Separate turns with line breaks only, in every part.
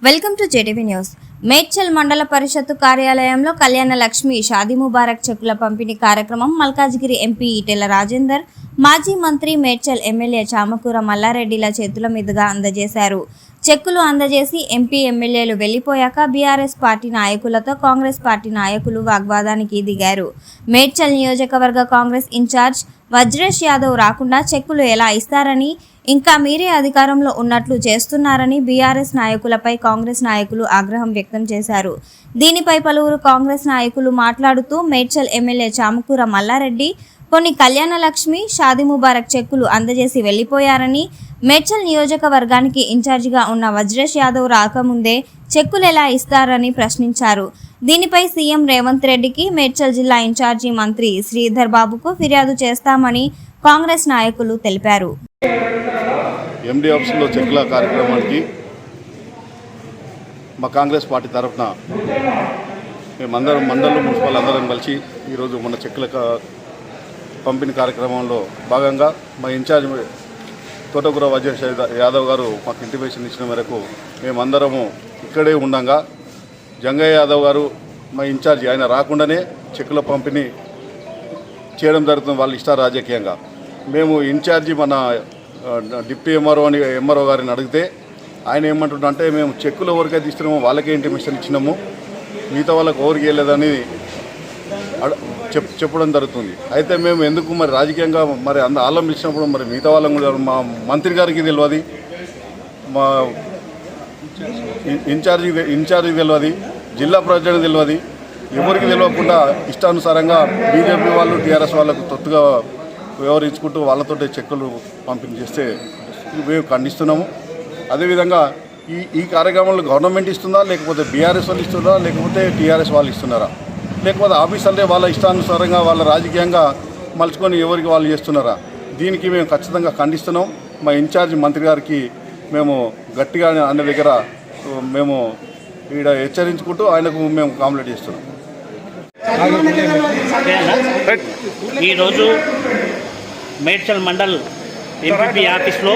Welcome to JTV news. Medchal మండల పరిషత్తు కార్యాలయంలో కళ్యాణ లక్ష్మి షాదీ ముబారక్ చెక్కుల పంపిణీ కార్యక్రమం మల్కాజ్గిరి ఎంపీ ఈటెల రాజేందర్, మాజీ మంత్రి మేడ్చల్ ఎమ్మెల్యే చామకూర మల్లారెడ్డిల చేతుల మీదుగా అందజేశారు. చెక్కులు అందజేసి ఎంపీ ఎమ్మెల్యేలు వెళ్లిపోయాక బీఆర్ఎస్ పార్టీ నాయకులతో కాంగ్రెస్ పార్టీ నాయకులు వాగ్వాదానికి దిగారు. మేడ్చల్ నియోజకవర్గ కాంగ్రెస్ ఇన్ఛార్జ్ వజ్రేష్ యాదవ్ రాకుండా చెక్కులు ఎలా ఇస్తారని, ఇంకా మీరే అధికారంలో ఉన్నట్లు చేస్తున్నారని బీఆర్ఎస్ నాయకులపై కాంగ్రెస్ నాయకులు ఆగ్రహం వ్యక్తం చేశారు. దీనిపై పలువురు కాంగ్రెస్ నాయకులు మాట్లాడుతూ మేడ్చల్ ఎమ్మెల్యే చామకూర మల్లారెడ్డి కొన్ని కళ్యాణ లక్ష్మి షాదీ ముబారక్ చెక్కులు అందజేసి వెళ్లిపోయారని, మేడ్చల్ నియోజకవర్గానికి ఇన్ఛార్జిగా ఉన్న వజ్రేష్ యాదవ్ రాకముందే చెక్కులు ఎలా ఇస్తారని ప్రశ్నించారు. దీనిపై సీఎం రేవంత్ రెడ్డికి, మేడ్చల్ జిల్లా ఇన్ఛార్జి మంత్రి శ్రీధర్ బాబుకు ఫిర్యాదు చేస్తామని కాంగ్రెస్ నాయకులు తెలిపారు.
ఎండి ఆఫీసులో చెక్కుల కార్యక్రమానికి మా కాంగ్రెస్ పార్టీ తరఫున మేమందరం మండలం మున్సిపల్ అందరం కలిసి ఈరోజు మన చెక్కుల పంపిణీ కార్యక్రమంలో భాగంగా మా ఇన్ఛార్జ్ తోటకూర వజ్రేష్ యాదవ్ గారు మాకు ఇంటిమేషన్ ఇచ్చిన మేరకు మేమందరము ఇక్కడే ఉండగా జంగయ్య యాదవ్ గారు మా ఇన్ఛార్జి ఆయన రాకుండానే చెక్కుల పంపిణీ చేయడం జరుగుతుంది వాళ్ళ ఇష్ట రాజకీయంగా. మేము ఇన్ఛార్జి మన డిప్యూటీ ఎంఆర్ఓ గారిని అడిగితే ఆయన ఏమంటున్నా అంటే మేము చెక్కులు ఎవరికైతే ఇస్తున్నామో వాళ్ళకే ఇంటిమేషన్ ఇచ్చినాము, మిగతా వాళ్ళకి ఎవరికి వెళ్ళలేదని చెప్పడం జరుగుతుంది. అయితే మేము ఎందుకు మరి రాజకీయంగా మరి ఆలం ఇచ్చినప్పుడు మరి మిగతా వాళ్ళం కూడా మా మంత్రి గారికి తెలియదు, మా ఇన్ఛార్జికి తెలియదు, జిల్లా ప్రెసిడెంట్ తెలియదు, ఎవరికి తెలియకుండా ఇష్టానుసారంగా బీజేపీ వాళ్ళు టీఆర్ఎస్ వాళ్ళకు తొత్తుగా వ్యవహరించుకుంటూ వాళ్ళతో చెక్కులు పంపిణీ చేస్తే మేము ఖండిస్తున్నాము. అదేవిధంగా ఈ కార్యక్రమంలో గవర్నమెంట్ ఇస్తుందా, లేకపోతే బీఆర్ఎస్ వాళ్ళు ఇస్తుందా, లేకపోతే టీఆర్ఎస్ వాళ్ళు ఇస్తున్నారా, లేకపోతే ఆఫీసర్లే వాళ్ళ ఇష్టానుసారంగా వాళ్ళ రాజకీయంగా మలుచుకొని ఎవరికి వాళ్ళు చేస్తున్నారా, దీనికి మేము ఖచ్చితంగా ఖండిస్తున్నాం. మా ఇన్ఛార్జి మంత్రి గారికి మేము గట్టిగా అన్న దగ్గర మేము ఇక్కడ హెచ్చరించుకుంటూ ఆయనకు మేము కాంప్లైంట్ చేస్తున్నాం.
ఈరోజు మేడ్చల్ మండల్ ఎంపీపీ ఆఫీస్లో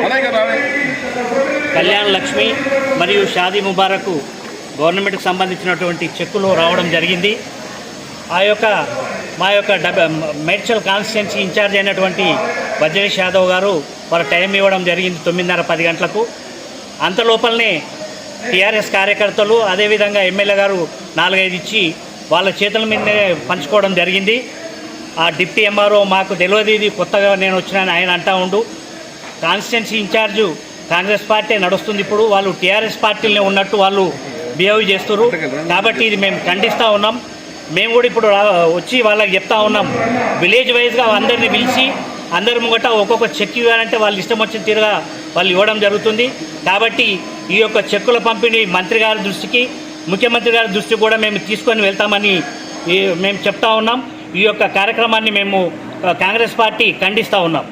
కళ్యాణ లక్ష్మి మరియు షాదీ ముబారక్ గవర్నమెంట్కి సంబంధించినటువంటి చెక్కులు రావడం జరిగింది. మా యొక్క మేడ్చల్ కాన్స్టిట్యున్సీ ఇన్ఛార్జ్ అయినటువంటి వజ్రేష్ యాదవ్ గారు వాళ్ళ టైం ఇవ్వడం జరిగింది 9:30-10 గంటలకు. అంతలోపలనే టీఆర్ఎస్ కార్యకర్తలు అదేవిధంగా ఎమ్మెల్యే గారు 4-5 ఇచ్చి వాళ్ళ చేతుల మీదనే పంచుకోవడం జరిగింది. ఆ డిప్యూటీ ఎంఆర్ఓ మాకు తెలియదు, ఇది కొత్తగా నేను వచ్చినాను ఆయన అంటా ఉండు. కాన్స్టిట్యున్సీ ఇన్ఛార్జు కాంగ్రెస్ పార్టీ నడుస్తుంది, ఇప్పుడు వాళ్ళు టీఆర్ఎస్ పార్టీలనే ఉన్నట్టు వాళ్ళు బిహేవ్ చేస్తున్నారు. కాబట్టి ఇది మేము ఖండిస్తూ ఉన్నాం. మేము కూడా ఇప్పుడు వచ్చి వాళ్ళకి చెప్తా ఉన్నాం, విలేజ్ వైజ్గా అందరినీ పిలిచి అందరి ముంగట ఒక్కొక్క చెక్ ఇవ్వాలంటే వాళ్ళు ఇష్టం వచ్చిన తీరుగా వాళ్ళు ఇవ్వడం జరుగుతుంది. కాబట్టి ఈ యొక్క చెక్కుల పంపిణీ మంత్రి గారి దృష్టికి, ముఖ్యమంత్రి గారి దృష్టికి కూడా మేము తీసుకొని వెళ్తామని మేము చెప్తా ఉన్నాం. ఈ యొక్క కార్యక్రమాన్ని మేము కాంగ్రెస్ పార్టీ ఖండిస్తూ ఉన్నాం.